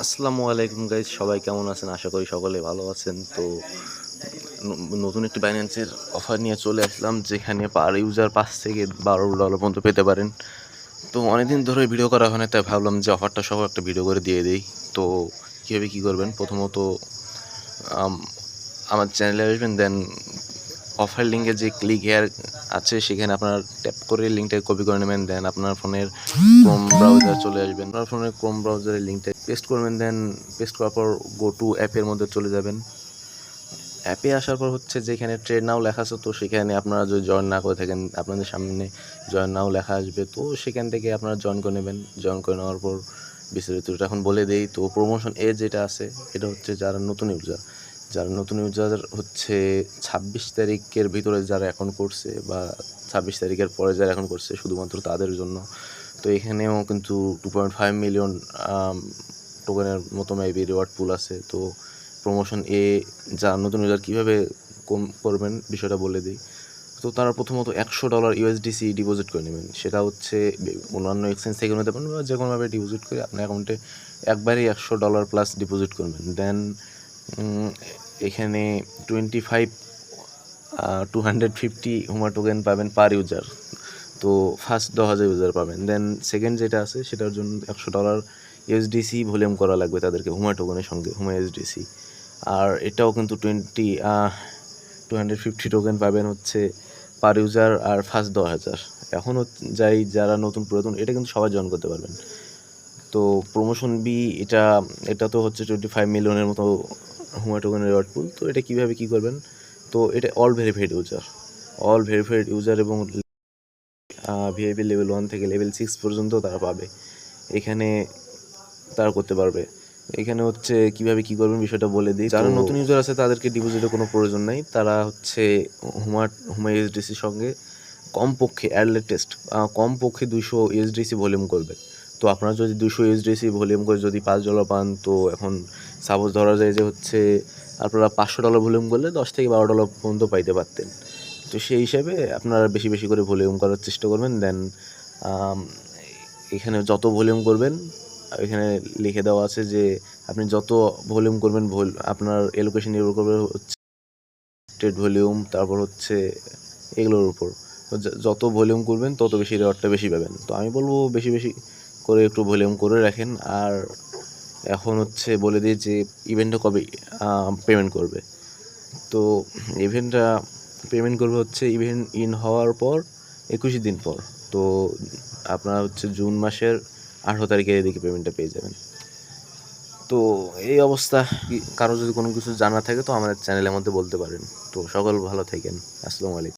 আসসালামু আলাইকুম গাইজ, সবাই কেমন আছেন? আশা করি সকলে ভালো আছেন। তো নতুন একটি বাইন্যান্সের অফার নিয়ে চলে আসলাম, যেখানে পার ইউজার $5 থেকে $12 পর্যন্ত পেতে পারেন। তো অনেকদিন ধরে ভিডিও করা হয় না, তাই ভাবলাম যে অফারটা সহ একটা ভিডিও করে দিয়ে দিই। তো কীভাবে কী করবেন, প্রথমত আমার চ্যানেলে আসবেন, দেন অফার লিঙ্কে যে ক্লিক হেয়ার আছে সেখানে আপনার ট্যাপ করে লিঙ্কটা কপি করে নেবেন। দেন আপনার ফোনের ক্রোম ব্রাউজার চলে আসবেন, আপনার ফোনের ক্রোম ব্রাউজারের লিঙ্কটা পেস্ট করবেন। দেন পেস্ট করার পর গো টু অ্যাপের মধ্যে চলে যাবেন। অ্যাপে আসার পর হচ্ছে যেখানে ট্রেড নাও লেখা আছে, তো সেখানে আপনারা যদি জয়েন না করে থাকেন, আপনাদের সামনে জয়েন নাও লেখা আসবে, তো সেখান থেকে আপনারা জয়েন করে নেবেন। জয়েন করে নেওয়ার পর বিস্তারিত এখন বলে দেই। তো প্রমোশন যেটা আছে, এটা হচ্ছে যারা নতুন ইউজার হচ্ছে 26 তারিখের ভিতরে যারা অ্যাকাউন্ট করছে বা 26 তারিখের পরে যারা অ্যাকাউন্ট করছে, শুধুমাত্র তাদের জন্য। তো এখানেও কিন্তু 2.5 মিলিয়ন টোকেনের মতো মেবি রিওয়ার্ড পুল আছে। তো প্রমোশন যারা নতুন ইউজার কীভাবে করবেন বিষয়টা বলে দিই। তো তারা প্রথমত $100 ইউএসডিসি ডিপোজিট করে নেবেন। সেটা হচ্ছে অন্যান্য এক্সচেঞ্জ থেকে নিতে পারেন বা যে কোনোভাবে ডিপোজিট করে আপনার অ্যাকাউন্টে একবারেই $100 প্লাস ডিপোজিট করবেন। দেন এখানে 250 হুমা টোকেন পাবেন পার ইউজার। তো ফার্স্ট 10,000 ইউজার পাবেন। দেন সেকেন্ড যেটা আছে, সেটার জন্য $100 ইউএসডিসি ভলিউম করা লাগবে তাদেরকে হুমা টোকেনের সঙ্গে, হুমা ইউএসডিসি। আর এটাও কিন্তু 250 টোকেন পাবেন হচ্ছে পার ইউজার আর ফার্স্ট 10,000। এখন যারা নতুন পুরাতন, এটা কিন্তু সবাই জয়েন করতে পারবেন। তো প্রমোশন এটা তো হচ্ছে 25 মিলিয়নের মতো হুমা টোকেনের রিওয়ার্ড পুল। তো এটা কীভাবে কী করবেন, তো এটা অল ভেরিফাইড ইউজার এবং ভিআইপি লেভেল 1 থেকে লেভেল 6 পর্যন্ত তারা পাবে, এখানে তারা করতে পারবে। এখানে হচ্ছে কীভাবে কী করবেন বিষয়টা বলে দিই। যারা নতুন ইউজার আছে তাদেরকে ডিপোজিটের কোনো প্রয়োজন নাই। তারা হচ্ছে হুমা ইউএসডিসির সঙ্গে কমপক্ষে কমপক্ষে 200 ইউএসডিসি ভলিউম করবে। তো আপনারা যদি 200 ইউএসডিসি ভলিউম করে যদি $5 পান, তো এখন সাপোজ ধরা যায় যে হচ্ছে আপনারা $500 ভলিউম করলে $10 থেকে $12 পর্যন্ত পাইতে পারতেন। তো সেই হিসাবে আপনারা বেশি বেশি করে ভলিউম করার চেষ্টা করবেন। দেন এখানে যত ভলিউম করবেন, এখানে লিখে দেওয়া আছে যে আপনি যত ভলিউম করবেন, আপনার এলোকেশন নির্ভর করবে হচ্ছে ট্রেড ভলিউম, তারপর হচ্ছে এগুলোর উপর। যত ভলিউম করবেন তত বেশি রেওয়ার্ডটা বেশি পাবেন। তো আমি বলবো বেশি বেশি করে একটু ভলিউম করে রাখেন। আর এখন হচ্ছে বলে দিই যে ইভেন্টটা কবে পেমেন্ট করবে। তো ইভেন্টটা পেমেন্ট করবে হচ্ছে ইভেন্ট হওয়ার পর 21 দিন পর। তো আপনারা হচ্ছে জুন মাসের 18 তারিখের এদিকে পেমেন্টটা পেয়ে যাবেন। তো এই অবস্থা। কারো যদি কোনো কিছু জানা থাকে তো আমাদের চ্যানেলের মধ্যে বলতে পারেন। তো সকল ভালো থাকেন। আসসালামু আলাইকুম।